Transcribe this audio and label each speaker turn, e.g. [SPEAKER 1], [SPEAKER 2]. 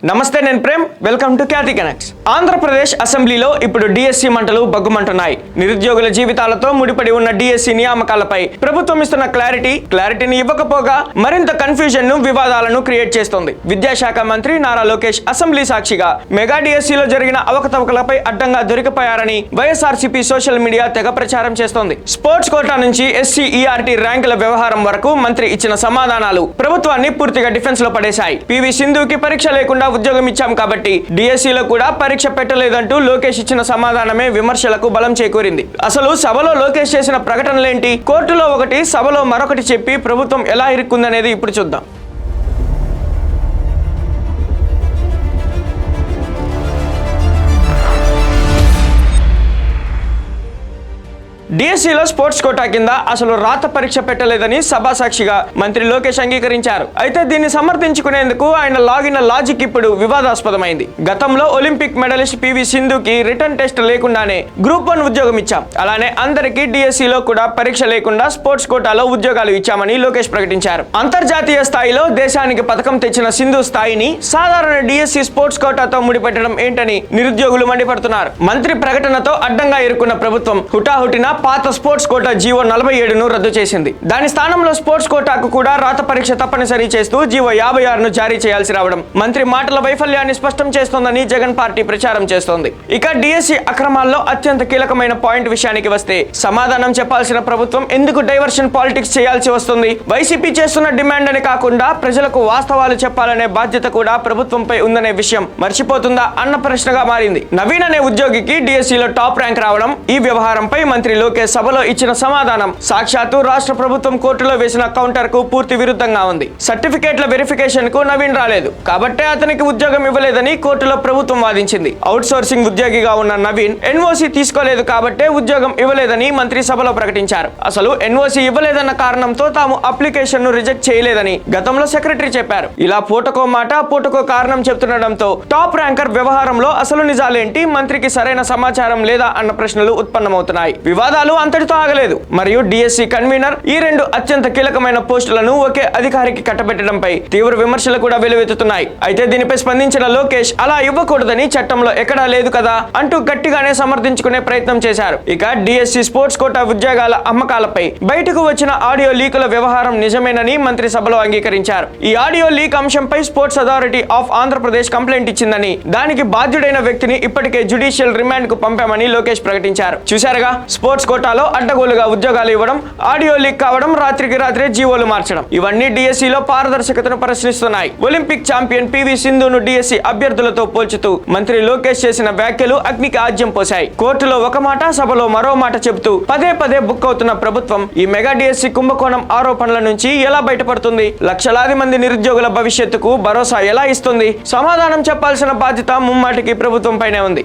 [SPEAKER 1] నమస్తే, నేను Prem. Welcome to Khyati connects. Andhra Pradesh అసెంబ్లీలో ఇప్పుడు డిఎస్సి మంటలు బగ్గుమంటున్నాయి. నిరుద్యోగుల జీవితాలతో ముడిపడి ఉన్న డిఎస్సి నియామకాలపై ప్రభుత్వం ఇస్తున్న క్లారిటీని ఇవ్వకపోగా మరింత కన్ఫ్యూజన్ ను, వివాదాలను క్రియేట్ చేస్తోంది. విద్యాశాఖ మంత్రి నారా లోకేష్ అసెంబ్లీ సాక్షిగా మెగా డిఎస్సిలో జరిగిన అవకతవకలపై అడ్డంగా దొరికిపోయారని వైఎస్ఆర్సీపీ సోషల్ మీడియా తెగ ప్రచారం చేస్తోంది. స్పోర్ట్స్ కోటా నుంచి SC/ERT ర్యాంకుల వ్యవహారం వరకు మంత్రి ఇచ్చిన సమాధానాలు ప్రభుత్వాన్ని పూర్తిగా డిఫెన్స్ లో పడేశాయి. పివి సింధుకి పరీక్ష లేకుండా ఉద్యోగం ఇచ్చాం కాబట్టి డిఎస్సిలో కూడా పరీక్ష పెట్టలేదంటూ లోకేష్ ఇచ్చిన సమాధానమే విమర్శలకు బలం చేకూరింది. అసలు సభలో లోకేష్ చేసిన ప్రకటనలేంటి, కోర్టులో ఒకటి, సభలో మరొకటి చెప్పి ప్రభుత్వం ఎలా ఇరుక్కుందనేది ఇప్పుడు చూద్దాం. డిఎస్సిలో స్పోర్ట్స్ కోటా కింద అసలు రాత పరీక్ష పెట్టలేదని సభాసాక్షిగా మంత్రి లోకేష్ అంగీకరించారు. అయితే దీన్ని సమర్థించుకునేందుకు ఆయన లాగిన లాజిక్ ఇప్పుడు వివాదాస్పదమైంది. గతంలో ఒలింపిక్ మెడలిస్ట్ పివి సింధుకి రిటర్న్ టెస్ట్ లేకుండానే గ్రూప్ 1 ఉద్యోగం ఇచ్చాం, అలానే అందరికీ డిఎస్సిలో కూడా పరీక్ష లేకుండా స్పోర్ట్స్ కోటాలో ఉద్యోగాలు ఇచ్చామని లోకేష్ ప్రకటించారు. అంతర్జాతీయ స్థాయిలో దేశానికి పథకం తెచ్చిన సింధు స్థాయిని సాధారణ డిఎస్సి స్పోర్ట్స్ కోటాతో ముడిపెట్టడం ఏంటని నిరుద్యోగులు మండిపడుతున్నారు. మంత్రి ప్రకటనతో అడ్డంగా ఇరుక్కున్న ప్రభుత్వం హుటాహుటిన పాత స్పోర్ట్స్ కోటా జీవో 47ను రద్దు చేసింది. దాని స్థానంలో స్పోర్ట్స్ కోటాకు కూడా రాత పరీక్ష తప్పనిసరి చేస్తూ జీవో 56ను జారీ చేయాల్సి రావడం మంత్రి మాటల వైఫల్యాన్ని స్పష్టం చేస్తోందని జగన్ పార్టీ ప్రచారం చేస్తోంది. ఇక డిఎస్సి అక్రమాల్లో అత్యంత కీలకమైన పాయింట్ విషయానికి వస్తే సమాధానం చెప్పాల్సిన ప్రభుత్వం ఎందుకు డైవర్షన్ పాలిటిక్స్ చేయాల్సి వస్తుంది? వైసీపీ చేస్తున్న డిమాండ్ అని కాకుండా ప్రజలకు వాస్తవాలు చెప్పాలనే బాధ్యత కూడా ప్రభుత్వంపై ఉందనే విషయం మర్చిపోతుందా అన్న ప్రశ్నగా మారింది. నవీన్ అనే ఉద్యోగికి డిఎస్సిలో టాప్ ర్యాంక్ రావడం, ఈ వ్యవహారంపై మంత్రి లోకేష్ సభలో ఇచ్చిన సమాధానం సాక్షాత్తు రాష్ట్ర ప్రభుత్వం కోర్టులో వేసిన కౌంటర్ కు పూర్తి విరుద్ధంగా ఉంది. సర్టిఫికేట్ల వెరిఫికేషన్ కు నవీన్ రాలేదు కాబట్టే అతనికి ఉద్యోగం ఇవ్వలేదని కోర్టులో ప్రభుత్వం వాదించింది. అవుట్ సోర్సింగ్ ఉద్యోగిగా ఉన్న నవీన్ ఎన్ఓసి తీసుకోలేదు కాబట్టే ఉద్యోగం ఇవ్వలేదని మంత్రి సభలో ప్రకటించారు. అసలు ఎన్ఓసి ఇవ్వలేదన్న కారణంతో తాము అప్లికేషన్ ను రిజెక్ట్ చేయలేదని గతంలో సెక్రటరీ చెప్పారు. ఇలా పూటకో మాట, పూటకో కారణం చెప్తుండటంతో టాప్ ర్యాంకర్ వ్యవహారంలో అసలు నిజాలేంటి, మంత్రికి సరైన సమాచారం లేదా అన్న ప్రశ్నలు ఉత్పన్నమవుతున్నాయి. వివాదాలు అంతటితో ఆగలేదు. మరియు డిఎస్సి కన్వీనర్ ఈ 2 అత్యంత కీలకమైన పోస్టులను ఒకే అధికారికి కట్టబెట్టడంపై తీవ్ర విమర్శలు కూడా వెలువెత్తుతున్నాయి. అయితే దీనిపై స్పందించిన లోకేష్ అలా ఇవ్వకూడదని చట్టంలో ఎక్కడా లేదు కదా అంటూ గట్టిగానే సమర్థించుకునే ప్రయత్నం చేశారు. ఇక డిఎస్సి స్పోర్ట్స్ కోటా ఉద్యోగాల అమ్మకాలపై బయటకు వచ్చిన ఆడియో లీకుల వ్యవహారం నిజమేనని మంత్రి సభలో అంగీకరించారు. ఈ ఆడియో లీక్ అంశంపై sports authority of Andhra Pradesh complaint ఇచ్చిందని, దానికి బాధ్యుడైన వ్యక్తిని ఇప్పటికే జ్యుడిషియల్ రిమాండ్ కు పంపామని లోకేష్ ప్రకటించారు. చూశారుగా, స్పోర్ట్స్ కోటాలో అడ్డగోలుగా ఉద్యోగాలు ఇవ్వడం, ఆడియో లీక్ కావడం, రాత్రికి రాత్రే జీవోలు మార్చడం, ఇవన్నీ డిఎస్సిలో పారదర్శకతను ప్రశ్నిస్తున్నాయి. ఒలింపిక్ ఛాంపియన్ పివి సింధును డిఎస్సి అభ్యర్థులతో పోల్చుతూ మంత్రి లోకేష్ చేసిన వ్యాఖ్యలు అగ్నికి ఆజ్యం పోశాయి. కోర్టులో ఒక మాట, సభలో మరో మాట చెబుతూ పదే పదే బుక్ అవుతున్న ప్రభుత్వం ఈ మెగా డిఎస్సి కుంభకోణం ఆరోపణల నుంచి ఎలా బయటపడుతుంది? లక్షలాది మంది నిరుద్యోగుల భవిష్యత్తుకు భరోసా ఎలా ఇస్తుంది? సమాధానం చెప్పాల్సిన బాధ్యత ముమ్మాటికి ప్రభుత్వం పైనే ఉంది.